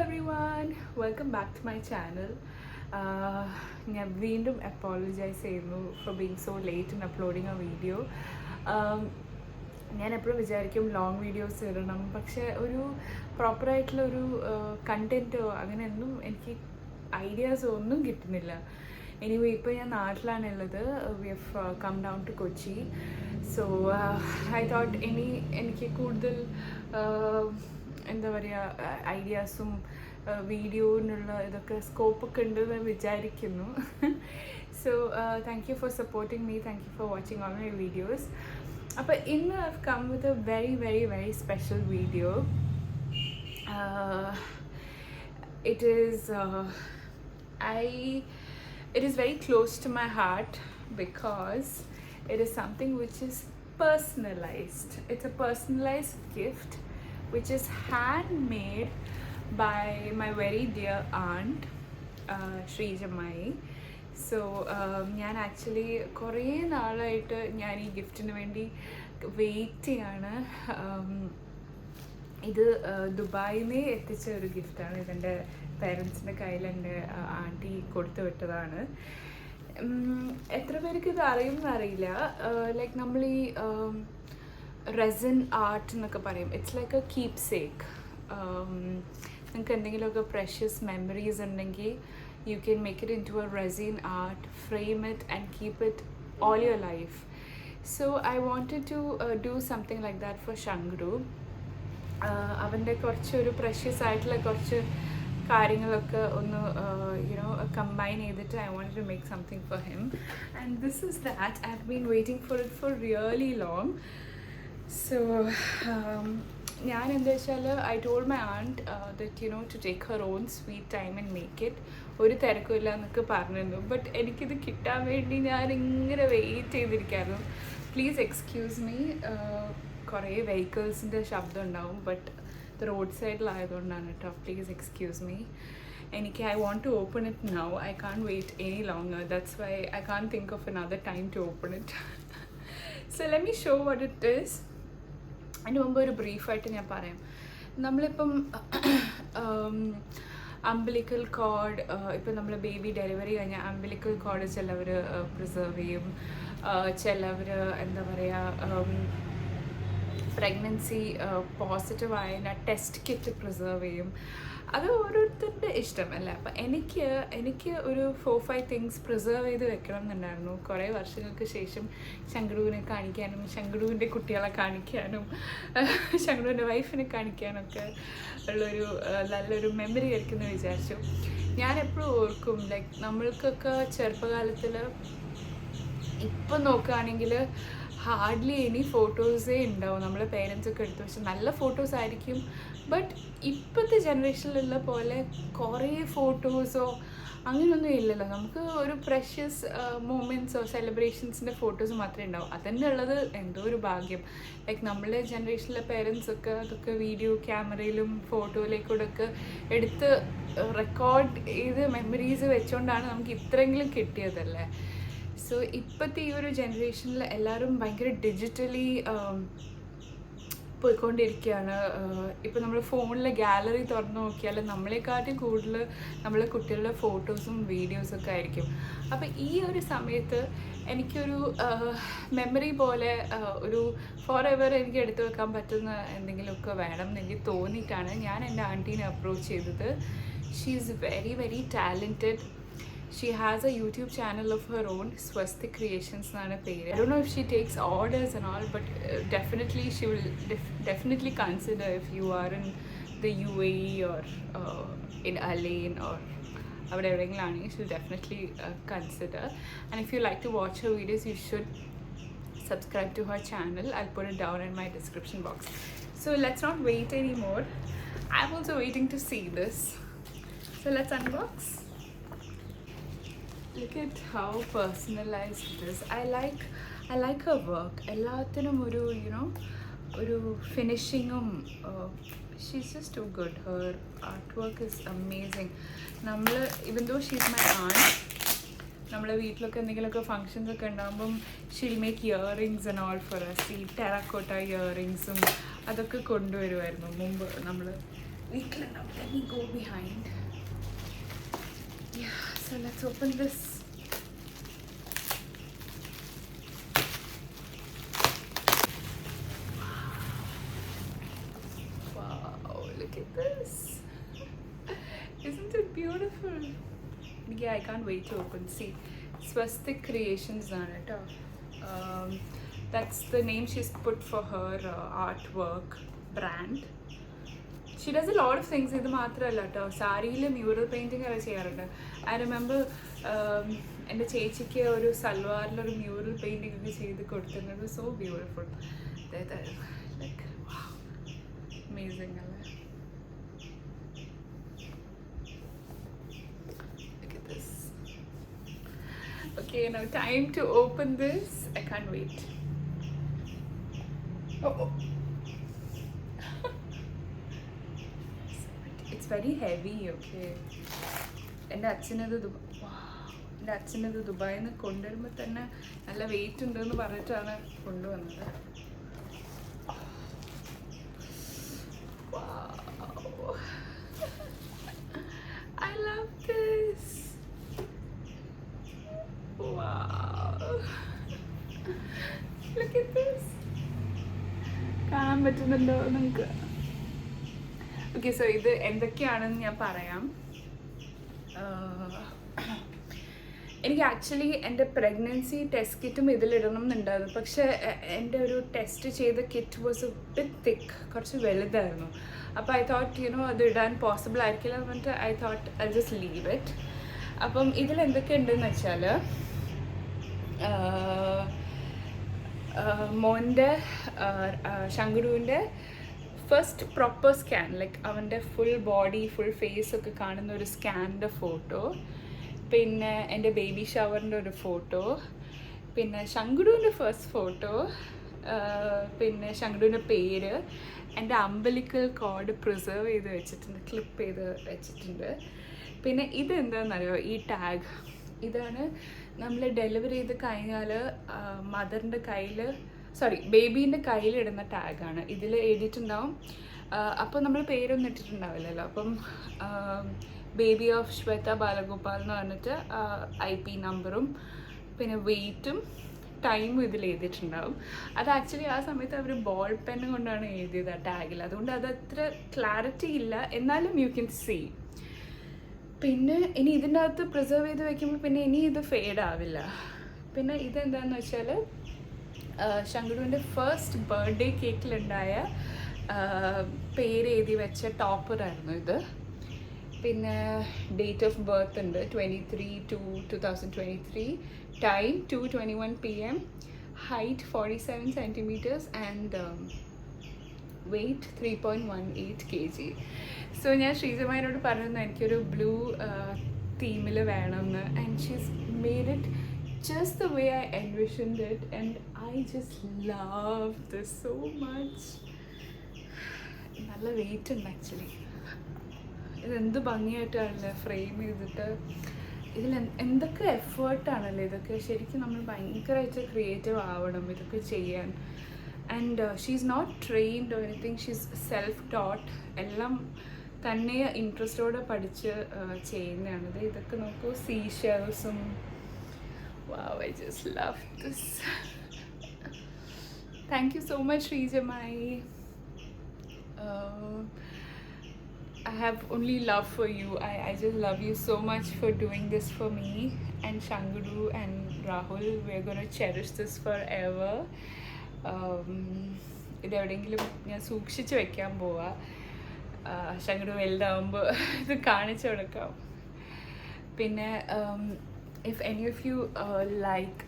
everyone, welcome back to my channel. ഞാൻ വീണ്ടും apologise ചെയ്യുന്നു for being so late in uploading a video. ഞാൻ എപ്പോഴും വിചാരിക്കും ലോങ് വീഡിയോസ് ഇടണം, പക്ഷേ ഒരു പ്രോപ്പറായിട്ടുള്ള ഒരു കണ്ടൻറ്റോ അങ്ങനെയൊന്നും എനിക്ക് ഐഡിയാസോ ഒന്നും കിട്ടുന്നില്ല. എനിവേ ഇപ്പോൾ ഞാൻ നാട്ടിലാണുള്ളത്. We have come down to Kochi. So I thought എനിക്ക് കൂടുതൽ എന്താ പറയുക ഐഡിയാസും വീഡിയോനുള്ള ഇതൊക്കെ സ്കോപ്പൊക്കെ ഉണ്ടെന്ന് വിചാരിക്കുന്നു. So thank you for supporting me, thank you for watching all my videos. അപ്പോൾ ഇന്ന് I have come with a very very very special video. It is very close to my heart because it is something which is personalized. It's a personalized gift which is handmade by my very dear aunt, Srijamai. So ഞാൻ actually കുറേ നാളായിട്ട് ഞാൻ ഈ ഗിഫ്റ്റിന് വേണ്ടി wait ചെയ്യാണ്. ഇത് ദുബായിൽ നിന്ന് എത്തിച്ച ഒരു ഗിഫ്റ്റാണ്. ഇതെൻ്റെ പേരൻസിൻ്റെ കയ്യിൽ എൻ്റെ ആൻറ്റി കൊടുത്തു വിട്ടതാണ്. എത്ര പേർക്ക് ഇത് അറിയുമെന്ന് അറിയില്ല. ലൈക്ക് നമ്മൾ ഈ റെസിൻ ആർട്ട് എന്നൊക്കെ പറയും. It's like a keepsake. നിങ്ങൾക്ക് എന്തെങ്കിലുമൊക്കെ പ്രഷ്യസ് മെമ്മറീസ് ഉണ്ടെങ്കിൽ you can make it into a resin art, frame it and keep it all your life. So I wanted to do something like that for Shankru. അവൻ്റെ കുറച്ചൊരു precious ആയിട്ടുള്ള കുറച്ച് കാര്യങ്ങളൊക്കെ ഒന്ന് combine ചെയ്തിട്ട് I wanted to make something for him. And this is that. I have been waiting for it for really long. So ഞാൻ എന്താ വെച്ചാൽ I told my aunt that to take her own sweet time and make it. ഒരു തിരക്കുമില്ല എന്നൊക്കെ പറഞ്ഞിരുന്നു. But എനിക്കിത് കിട്ടാൻ വേണ്ടി ഞാൻ ഇങ്ങനെ വെയിറ്റ് ചെയ്തിരിക്കായിരുന്നു. Please excuse me. കുറേ വെഹിക്കിൾസിൻ്റെ ശബ്ദം ഉണ്ടാവും, ബട്ട് ഇത് റോഡ് സൈഡിലായതുകൊണ്ടാണ് കേട്ടോ. Please excuse me. I want to open it now. I can't wait any longer. That's why I can't think of another time to open it. So let me show what it is. അതിന് മുമ്പ് ഒരു ബ്രീഫായിട്ട് ഞാൻ പറയാം. നമ്മളിപ്പം umbilical cord, ഇപ്പം നമ്മൾ baby delivery കഴിഞ്ഞാൽ umbilical cord ചിലവർ പ്രിസർവ് ചെയ്യും, ചിലവർ എന്താ പറയുക പ്രഗ്നൻസി പോസിറ്റീവ് ആയതിൻ്റെ ടെസ്റ്റ് കിറ്റ് പ്രിസർവ് ചെയ്യും. അത് ഓരോരുത്തരുടെ ഇഷ്ടമല്ലേ. അപ്പം എനിക്ക് ഒരു 4-5 തിങ്സ് പ്രിസർവ് ചെയ്ത് വെക്കണം എന്നുണ്ടായിരുന്നു. കുറേ വർഷങ്ങൾക്ക് ശേഷം ശങ്ക്രുവിനെ കാണിക്കാനും ശങ്ക്രുവിൻ്റെ കുട്ടികളെ കാണിക്കാനും ശങ്ക്രുവിൻ്റെ വൈഫിനെ കാണിക്കാനൊക്കെ ഉള്ളൊരു നല്ലൊരു മെമ്മറി ആയിരിക്കും എന്ന് വിചാരിച്ചു. ഞാൻ എപ്പോഴും ഓർക്കും, ലൈക്ക് നമ്മൾക്കൊക്കെ ചെറുപ്പകാലത്തിൽ ഇപ്പം നോക്കുകയാണെങ്കിൽ ഹാർഡ്ലി എനി ഫോട്ടോസേ ഉണ്ടാവും നമ്മളെ പേരൻസൊക്കെ എടുത്തു. പക്ഷെ നല്ല ഫോട്ടോസ് ആയിരിക്കും. ബട്ട് ഇപ്പോഴത്തെ ജനറേഷനിലുള്ള പോലെ കുറേ ഫോട്ടോസോ അങ്ങനെയൊന്നും ഇല്ലല്ലോ. നമുക്ക് ഒരു പ്രഷ്യസ് മൂമെൻറ്റ്സോ സെലിബ്രേഷൻസിൻ്റെ ഫോട്ടോസ് മാത്രമേ ഉണ്ടാവും. അതന്നെ ഉള്ളത് എന്തോ ഒരു ഭാഗ്യം. ലൈക്ക് നമ്മളെ ജനറേഷനിലെ പേരൻസൊക്കെ അതൊക്കെ വീഡിയോ ക്യാമറയിലും ഫോട്ടോയിലേക്കൂടെയൊക്കെ എടുത്ത് റെക്കോർഡ് ചെയ്ത് മെമ്മറീസ് വെച്ചുകൊണ്ടാണ് നമുക്ക് ഇത്രയെങ്കിലും കിട്ടിയതല്ലേ. സോ ഇപ്പോഴത്തെ ഈ ഒരു ജനറേഷനിൽ എല്ലാവരും ഭയങ്കര ഡിജിറ്റലി പോയിക്കൊണ്ടിരിക്കുകയാണ്. ഇപ്പോൾ നമ്മൾ ഫോണിലെ ഗാലറി തുറന്ന് നോക്കിയാൽ നമ്മളെക്കാട്ടും കൂടുതൽ നമ്മളെ കുട്ടികളുടെ ഫോട്ടോസും വീഡിയോസൊക്കെ ആയിരിക്കും. അപ്പോൾ ഈ ഒരു സമയത്ത് എനിക്കൊരു മെമ്മറി പോലെ ഒരു ഫോർ എവർ എനിക്ക് എടുത്തു വെക്കാൻ പറ്റുന്ന എന്തെങ്കിലുമൊക്കെ വേണം എന്ന് എനിക്ക് തോന്നിയിട്ടാണ് ഞാൻ എൻ്റെ ആൻറ്റീനെ അപ്രോച്ച് ചെയ്തത്. She is very very talented. She has a YouTube channel of her own, Swastik Creations nana pere. I don't know if she takes orders and all, but definitely she will definitely consider if you are in the UAE or in Alain or she'll definitely consider. And if you like to watch her videos, you should subscribe to her channel. I'll put it down in my description box. So let's not wait anymore. I'm also waiting to see this. So let's unbox. Look at how personalized it is. I like her work. എല്ലാത്തിനും ഒരു ഒരു ഫിനിഷിങ്ങും she's just too good. Her artwork is amazing. നമ്മൾ even though she's my aunt, നമ്മളെ വീട്ടിലൊക്കെ എന്തെങ്കിലുമൊക്കെ functions ഒക്കെ ഉണ്ടാകുമ്പം she'll make earrings and all for us. ഈ terracotta ഇയറിങ്സും അതൊക്കെ കൊണ്ടുവരുമായിരുന്നു മുമ്പ് നമ്മൾ വീട്ടിലുണ്ടാവും. Let me go behind. Yeah, so let's open this. Wow, look at this. Isn't it beautiful? Yeah, I can't wait to open. See, Swastik Creations on it. That's the name she's put for her artwork brand. She does a lot of things. ഇത് മാത്രമല്ല കേട്ടോ, സാരിയിൽ mural painting ഒക്കെ ചെയ്യാറുണ്ട്. I remember എൻ്റെ ചേച്ചിക്ക് ഒരു സൽവാറിലൊരു mural painting ഒക്കെ ചെയ്ത് കൊടുത്തിരുന്നത്. So beautiful. ലൈക്ക് അമേസിങ് അല്ലേ. Okay, now time to open this. I can't wait. Oh. It's very heavy, okay. എൻ്റെ അച്ഛനത് ദുബായിൽ നിന്ന് കൊണ്ടുവരുമ്പോൾ തന്നെ നല്ല വെയിറ്റ് ഉണ്ടെന്ന് പറഞ്ഞിട്ടാണ് കൊണ്ടുവന്നത്. Wow. I love this. Wow. Look at this. കാണാൻ പറ്റുന്നുണ്ടോ നിങ്ങൾക്ക്? ഓക്കെ, സോ ഇത് എന്തൊക്കെയാണെന്ന് ഞാൻ പറയാം. എനിക്ക് ആക്ച്വലി എൻ്റെ പ്രഗ്നൻസി ടെസ്റ്റ് കിറ്റും ഇതിലിടണം എന്നുണ്ടായിരുന്നു. പക്ഷേ എൻ്റെ ഒരു ടെസ്റ്റ് ചെയ്ത കിറ്റ് വാസ് എ ബിറ്റ് തിക്ക്, കുറച്ച് വലുതായിരുന്നു. അപ്പോൾ ഐ തോട്ട് അത് ഇടാൻ പോസിബിൾ ആയിരിക്കില്ല എന്ന് പറഞ്ഞിട്ട് I thought I just leave it. അപ്പം ഇതിലെന്തൊക്കെ ഉണ്ടെന്ന് വെച്ചാൽ മോൻ്റെ ശങ്കുടുവിൻ്റെ ഫസ്റ്റ് പ്രോപ്പർ സ്കാൻ, ലൈക്ക് അവൻ്റെ ഫുൾ ബോഡി ഫുൾ ഫേസ് ഒക്കെ കാണുന്ന ഒരു സ്കാനിൻ്റെ ഫോട്ടോ, പിന്നെ എൻ്റെ ബേബി ഷവറിൻ്റെ ഒരു ഫോട്ടോ, പിന്നെ ശങ്കുടുവിൻ്റെ ഫസ്റ്റ് ഫോട്ടോ, പിന്നെ ശങ്കുടുവിൻ്റെ പേര്, എൻ്റെ അംബലിക്കൽ കോഡ് പ്രിസർവ് ചെയ്ത് വെച്ചിട്ടുണ്ട്, ക്ലിപ്പ് ചെയ്ത് വെച്ചിട്ടുണ്ട്. പിന്നെ ഇതെന്താണെന്നറിയോ, ഈ ടാഗ് ഇതാണ് നമ്മൾ ഡെലിവറി ചെയ്ത് കഴിഞ്ഞാൽ മദറിൻ്റെ കയ്യിൽ, ബേബീൻ്റെ കയ്യിലിടുന്ന ടാഗാണ്. ഇതിൽ എഴുതിയിട്ടുണ്ടാവും. അപ്പോൾ നമ്മൾ പേരൊന്നും ഇട്ടിട്ടുണ്ടാവില്ലല്ലോ. അപ്പം ബേബി ഓഫ് ശ്വേത ബാലഗോപാൽ എന്ന് പറഞ്ഞിട്ട് IP നമ്പറും പിന്നെ വെയ്റ്റും ടൈമും ഇതിൽ എഴുതിയിട്ടുണ്ടാവും. അത് ആക്ച്വലി ആ സമയത്ത് അവർ ബോൾ പെൻ കൊണ്ടാണ് എഴുതിയത് ആ ടാഗിൽ. അതുകൊണ്ട് അതത്ര ക്ലാരിറ്റി ഇല്ല, എന്നാലും യു ക്യാൻ സീ. പിന്നെ ഇനി ഇതിൻ്റെ അകത്ത് പ്രിസർവ് ചെയ്ത് വെക്കുമ്പോൾ പിന്നെ ഇനി ഇത് ഫെയ്ഡ് ആവില്ല. പിന്നെ ഇതെന്താണെന്ന് വെച്ചാൽ ശങ്കുടുവിൻ്റെ ഫസ്റ്റ് ബർത്ത്ഡേ കേക്കിലുണ്ടായ പേര് എഴുതി വെച്ച ടോപ്പറായിരുന്നു ഇത്. പിന്നെ ഡേറ്റ് ഓഫ് ബർത്ത് ഉണ്ട് 23/2/2023, time 2:21 PM, height 47 centimeters and weight 3.18 kg. So ഞാൻ ശ്രീജമാനോട് പറഞ്ഞിരുന്നു എനിക്കൊരു ബ്ലൂ തീമിൽ വേണമെന്ന്. And she's made it just the way I envisioned it, and I just love this so much. നല്ല വെയിറ്റ് ഉണ്ട് ആക്ച്വലി. ഇതെന്ത് ഭംഗിയായിട്ടാണല്ലേ ഫ്രെയിം ചെയ്തിട്ട്. ഇതിൽ എന്തൊക്കെ എഫേർട്ടാണല്ലേ ഇതൊക്കെ. ശരിക്കും നമ്മൾ ഭയങ്കരമായിട്ട് ക്രിയേറ്റീവ് ആവണം ഇതൊക്കെ ചെയ്യാൻ. And she's not trained or anything, she's self taught. എല്ലാം തന്നെ ഇൻട്രസ്റ്റോടെ പഠിച്ച് ചെയ്യുന്നതാണിത്. ഇതൊക്കെ നോക്കൂ, സീഷെൽസും. Wow, I just love this. Thank you so much, Srijamai. I have only love for you. I just love you so much for doing this for me. And Shangudu and Rahul, we're going to cherish this forever. ഇതെവിടെയെങ്കിലും ഞാൻ സൂക്ഷിച്ച് വെക്കാൻ പോവാ. ശങ്കുടു വലുതാവുമ്പോൾ ഇത് കാണിച്ചു കൊടുക്കാം. പിന്നെ if any of you like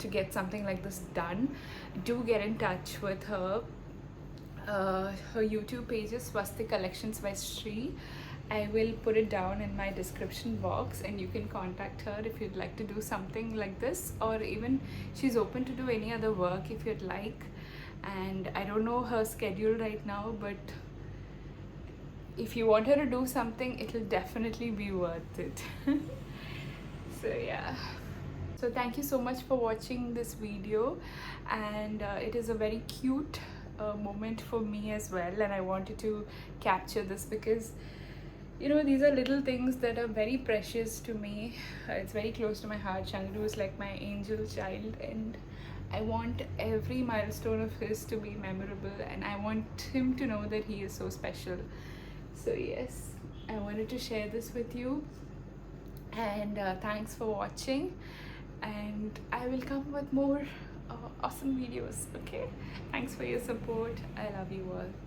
to get something like this done, do get in touch with her. Her YouTube page is Swastik Collections by Sri. I will put it down in my description box, and you can contact her if you'd like to do something like this, or even she's open to do any other work if you'd like. And I don't know her schedule right now, but if you want her to do something, it'll definitely be worth it. So yeah, so thank you so much for watching this video, and it is a very cute moment for me as well, and I wanted to capture this because these are little things that are very precious to me. It's very close to my heart. Shangru is like my angel child, and I want every milestone of his to be memorable, and I want him to know that he is so special. So yes, I wanted to share this with you, and thanks for watching, and I will come with more awesome videos. Okay, thanks for your support. I love you all.